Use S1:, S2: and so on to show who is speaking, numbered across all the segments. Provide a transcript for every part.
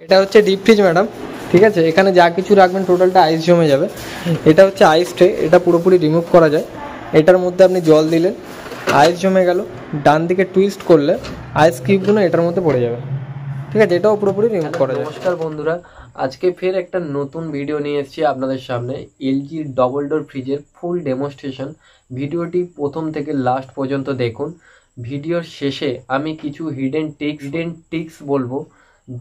S1: এটা হচ্ছে deep fridge madam, ঠিক আছে। এখানে যা কিছু রাখবেন টোটালটা আইস জমে যাবে। এটা হচ্ছে আইস ট্রে, এটা পুরোপুরি রিমুভ করা যায়। এটার মধ্যে আপনি জল দিলেন, আইস জমে গেল, ডান দিকে টুইস্ট করলে আইস কিউবগুলো এটার মধ্যে পড়ে যাবে, ঠিক আছে। এটাও পুরোপুরি রিমুভ করা যায়।
S2: নমস্কার বন্ধুরা, আজকে ফের একটা নতুন ভিডিও নিয়ে এসেছি আপনাদের সামনে। এলজি ডবল ডোর ফ্রিজের ফুল ডেমনস্ট্রেশন ভিডিওটি প্রথম থেকে লাস্ট পর্যন্ত দেখুন। ভিডিওর শেষে আমি কিছু হিডেন টিক্স বলবো,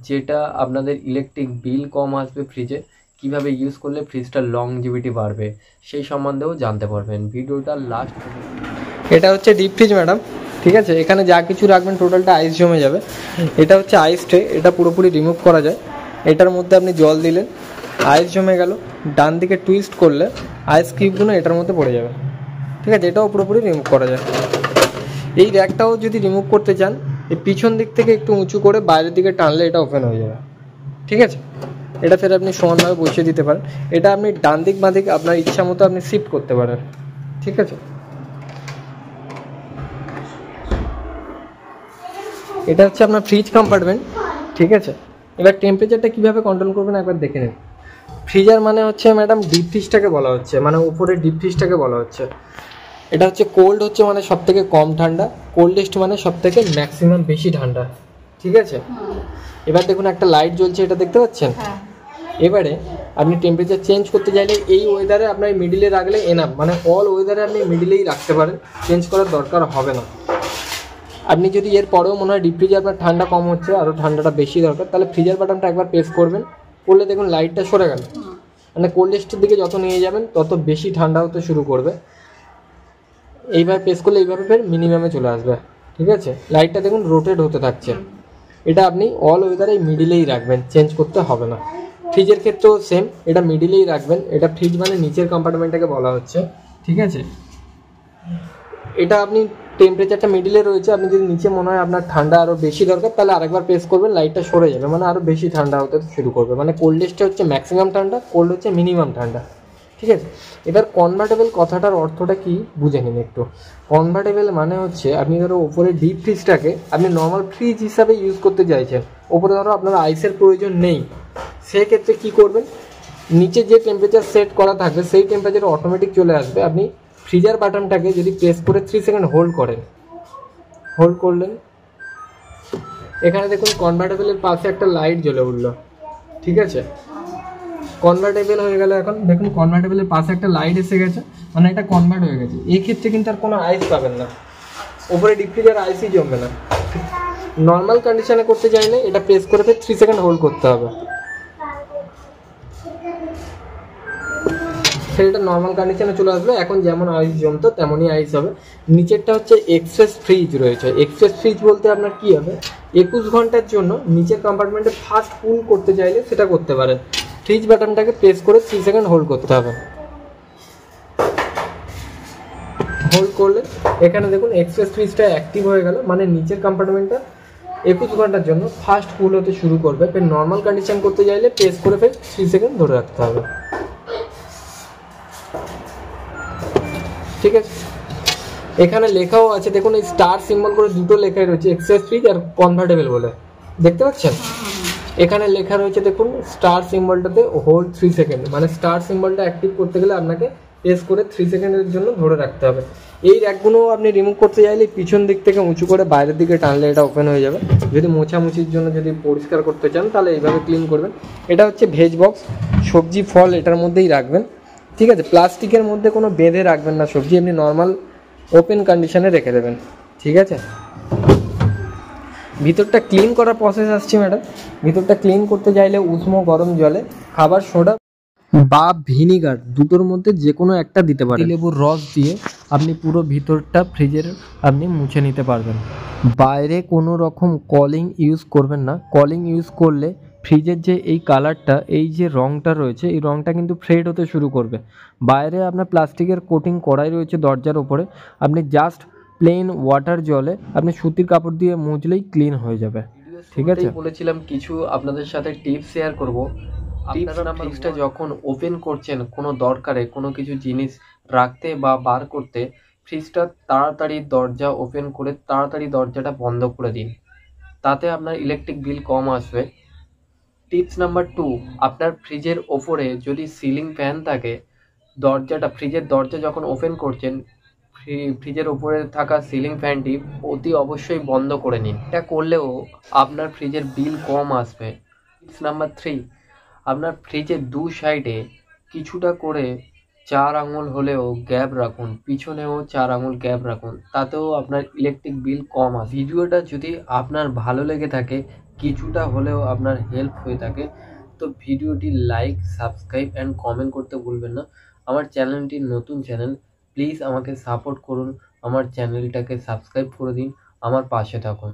S2: যেটা আপনাদের ইলেকট্রিক বিল কম আসবে, ফ্রিজে কিভাবে ইউজ করলে ফ্রিজটা লংজিভিটি বাড়বে সেই সম্বন্ধেও জানতে পারবেন। ভিডিওটা লাস্ট।
S1: এটা হচ্ছে ডিপ ফ্রিজ ম্যাডাম, ঠিক আছে। এখানে যা কিছু রাখবেন টোটালটা আইস জমে যাবে। এটা হচ্ছে আইস ট্রে, এটা পুরোপুরি রিমুভ করা যায়। এটার মধ্যে আপনি জল দিলেন, আইস জমে গেল, ডান দিকে টুইস্ট করলে আইস কিউবগুলো এটার মধ্যে পড়ে যাবে, ঠিক আছে। এটাও পুরোপুরি রিমুভ করা যায়। এই র্যাকটাও যদি রিমুভ করতে চান, এই পিছন দিক থেকে একটু উঁচু করে বাইরের দিকে টানলে এটা ওপেন হয়ে যাবে, ঠিক আছে। এটা ফের আপনি সমানভাবে বসিয়ে দিতে পারেন। এটা আপনি ডান দিক বাঁ দিক আপনার ইচ্ছা মতো আপনি শিফট করতে পারেন, ঠিক আছে। এটা হচ্ছে আপনার ফ্রিজ কম্পার্টমেন্ট, ঠিক আছে। এবার টেম্পারেচারটা কীভাবে কন্ট্রোল করবেন একবার দেখে নিন। ফ্রিজার মানে হচ্ছে ম্যাডাম ডিপ ফ্রিজটাকে বলা হচ্ছে, মানে উপরে ডিপ ফ্রিজটাকে বলা হচ্ছে। এটা হচ্ছে কোল্ড হচ্ছে মানে সব থেকে কম ঠান্ডা, কোল্ডেস্ট মানে সব থেকে ম্যাক্সিমাম বেশি ঠান্ডা, ঠিক আছে। এবার দেখুন একটা লাইট জ্বলছে, এটা দেখতে পাচ্ছেন। এবারে আপনি টেম্পারেচার চেঞ্জ করতে চাইলে এই ওয়েদারে আপনার মিডিলে রাখলে এনাফ, মানে অল ওয়েদারে আপনি মিডিলেই রাখতে পারেন, চেঞ্জ করার দরকার হবে না। আপনি যদি এর পরেও মনে হয় ডিপ ফ্রিজে আপনার ঠান্ডা কম হচ্ছে, আরও ঠান্ডাটা বেশি দরকার, তাহলে ফ্রিজার বাটনটা একবার প্রেস করবেন, করলে দেখুন লাইটটা সরে গেল। মানে কোল্ডেস্টের দিকে যত নিয়ে যাবেন তত বেশি ঠান্ডা হতে শুরু করবে। এইভাবে প্রেস করলে এইভাবে ফের মিনিমামে চলে আসবে, ঠিক আছে। লাইটটা দেখুন রোটেট হতে থাকছে। এটা আপনি অল ওয়েদারে মিডিলেই রাখবেন, চেঞ্জ করতে হবে না। ফ্রিজের ক্ষেত্রেও সেম, এটা মিডিলেই রাখবেন। এটা ফ্রিজ মানে নিচের কম্পার্টমেন্টটাকে বলা হচ্ছে, ঠিক আছে। এটা আপনি টেম্পারেচারটা মিডিলে রয়েছে, আপনি যদি নিচে মনে হয় আপনার ঠান্ডা আরও বেশি দরকার, তাহলে আরেকবার প্রেস করবেন, লাইটটা সরে যাবে, মানে আরও বেশি ঠান্ডা হতে শুরু করবে। মানে কোল্ডেস্টটা হচ্ছে ম্যাক্সিমাম ঠান্ডা, কোল্ড হচ্ছে মিনিমাম ঠান্ডা, ঠিক আছে। এবার কনভার্টেবল কথাটার অর্থটা কি বুঝে নিন একটু। কনভার্টেবল মানে হচ্ছে আপনি ধরো ওপরে ডিপ ফ্রিজটাকে আপনি নর্মাল ফ্রিজ হিসাবে ইউজ করতে চাইছেন, ওপরে ধরো আপনার আইসের প্রয়োজন নেই, সেক্ষেত্রে কী করবেন, নিচে যে টেম্পারেচার সেট করা থাকবে সেই টেম্পারেচার অটোমেটিক চলে আসবে। আপনি ফ্রিজার বাটনটাকে যদি প্রেস করে 3 সেকেন্ড হোল্ড করেন, হোল্ড করলেন, এখানে দেখুন কনভার্টেবলের পাশে একটা লাইট জ্বলে উঠলো, ঠিক আছে। কনভার্টেবল হয়ে গেল। এখন দেখুন কনভার্টেবলের পাশে একটা লাইট এসে গেছে, মানে এটা কনভার্ট হয়ে গেছে। এই ক্ষেত্রে কিন্তু আর কোনো আইস পাবেন না, ওপরে ডিপ ফ্রিজার আইসই জমবে না। নর্মাল কন্ডিশনে করতে চাইলে এটা প্রেস করে ফের 3 সেকেন্ড হোল্ড করতে হবে, সেটা নর্মাল কন্ডিশনে চলে আসবে। এখন যেমন আইস জমতো তেমনই আইস হবে। নিচেরটা হচ্ছে এক্সপ্রেস ফ্রিজ রয়েছে। এক্সপ্রেস ফ্রিজ বলতে আপনার কি হবে, 21 ঘন্টার জন্য নিচের কম্পার্টমেন্টে ফাস্ট কুল করতে চাইলে সেটা করতে পারেন। ফ্রিজ বাটনটাকে প্রেস করে 3 সেকেন্ড হোল্ড করতে হবে, হোল্ড করলে এখানে দেখুন এক্সপ্রেস ফ্রিজটা অ্যাক্টিভ হয়ে গেল, মানে নিচের কম্পার্টমেন্টটা 21 ঘন্টার জন্য ফাস্ট কুল হতে শুরু করবে। ফের নর্মাল কন্ডিশন করতে চাইলে প্রেস করে ফের 3 সেকেন্ড ধরে রাখতে হবে, ঠিক আছে। এখানে লেখাও আছে দেখুন, এই স্টার সিম্বল করে দুটো লেখাই রয়েছে, এক্সপ্রেস ফ্রিজ আর কনভার্টেবল বলে, দেখতে পাচ্ছেন। এখানে লেখা রয়েছে দেখুন স্টার সিম্বলটাতে হোল্ড 3 সেকেন্ড, মানে স্টার সিম্বলটা অ্যাক্টিভ করতে গেলে আপনাকে প্রেস করে 3 সেকেন্ডের জন্য ধরে রাখতে হবে। এই র্যাকগুলো আপনি রিমুভ করতে চাইলে পিছন দিক থেকে উঁচু করে বাইরের দিকে টানলে এটা ওপেন হয়ে যাবে। যদি মোছামুছির জন্য যদি পরিষ্কার করতে চান তাহলে এইভাবে ক্লিন করবেন। এটা হচ্ছে ভেজ বক্স, সবজি ফল এটার মধ্যেই রাখবেন, ঠিক আছে। প্লাস্টিকের মধ্যে কোনো বেঁধে রাখবেন না সবজি, এমনি নর্মাল ওপেন কন্ডিশনে রেখে দেবেন, ঠিক আছে। ভিতরটা ক্লিন করার প্রসেস আসছে ম্যাডাম। ভিতরটা ক্লিন করতে চাইলে উষ্ণ গরম জলে খাবার সোডা বা ভিনিগার দুটোর মধ্যে যে কোনো একটা দিতে পারেন। লেবুর রস দিয়ে আপনি পুরো ভিতরটা ফ্রিজের আপনি মুছে নিতে পারবেন। বাইরে কোনো রকম কলিং ইউজ করবেন না। কলিং ইউজ করলে ফ্রিজের যে এই কালারটা, এই যে রঙটা রয়েছে, এই রঙটা কিন্তু ফেড হতে শুরু করবে। বাইরে আপনার প্লাস্টিকের কোটিং করাই রয়েছে দরজার ওপরে, আপনি জাস্ট প্লেন ওয়াটার জলে আপনি সুতির কাপড় দিয়ে মুছলেই ক্লিন হয়ে যাবে, ঠিক আছে।
S2: বলেছিলাম কিছু আপনাদের সাথে টিপস শেয়ার করব। আপনারা ফ্রিজটা যখন ওপেন করছেন কোনো দরকারে কোনো কিছু জিনিস রাখতে বা বার করতে, ফ্রিজটা তাড়াতাড়ি দরজা ওপেন করে তাড়াতাড়ি দরজাটা বন্ধ করে দিন, তাতে আপনার ইলেকট্রিক বিল কম আসবে। টিপস নাম্বার 2, আপনার ফ্রিজের ওপরে যদি সিলিং ফ্যান থাকে, ফ্রিজের দরজা যখন ওপেন করছেন, ফ্রিজের উপরে থাকা সিলিং ফ্যানটি অতি অবশ্যই বন্ধ করে নিন। এটা করলেও আপনার ফ্রিজের বিল কম আসবে। টিপস নাম্বার 3, আপনার ফ্রিজের দু সাইডে কিছুটা করে 4 আঙুল হলেও গ্যাপ রাখুন, পিছনেও 4 আঙুল গ্যাপ রাখুন, তাতেও আপনার ইলেকট্রিক বিল কম আসবে। ভিডিওটা যদি আপনার ভালো লেগে থাকে, কিছুটা হলেও আপনার হেল্প হয়ে থাকে, তো ভিডিওটি লাইক, সাবস্ক্রাইব অ্যান্ড কমেন্ট করতে ভুলবেন না। আমার চ্যানেলটি নতুন চ্যানেল, প্লিজ আমাকে সাপোর্ট করুন, আমার চ্যানেলটাকে সাবস্ক্রাইব করে দিন, আমার পাশে থাকুন।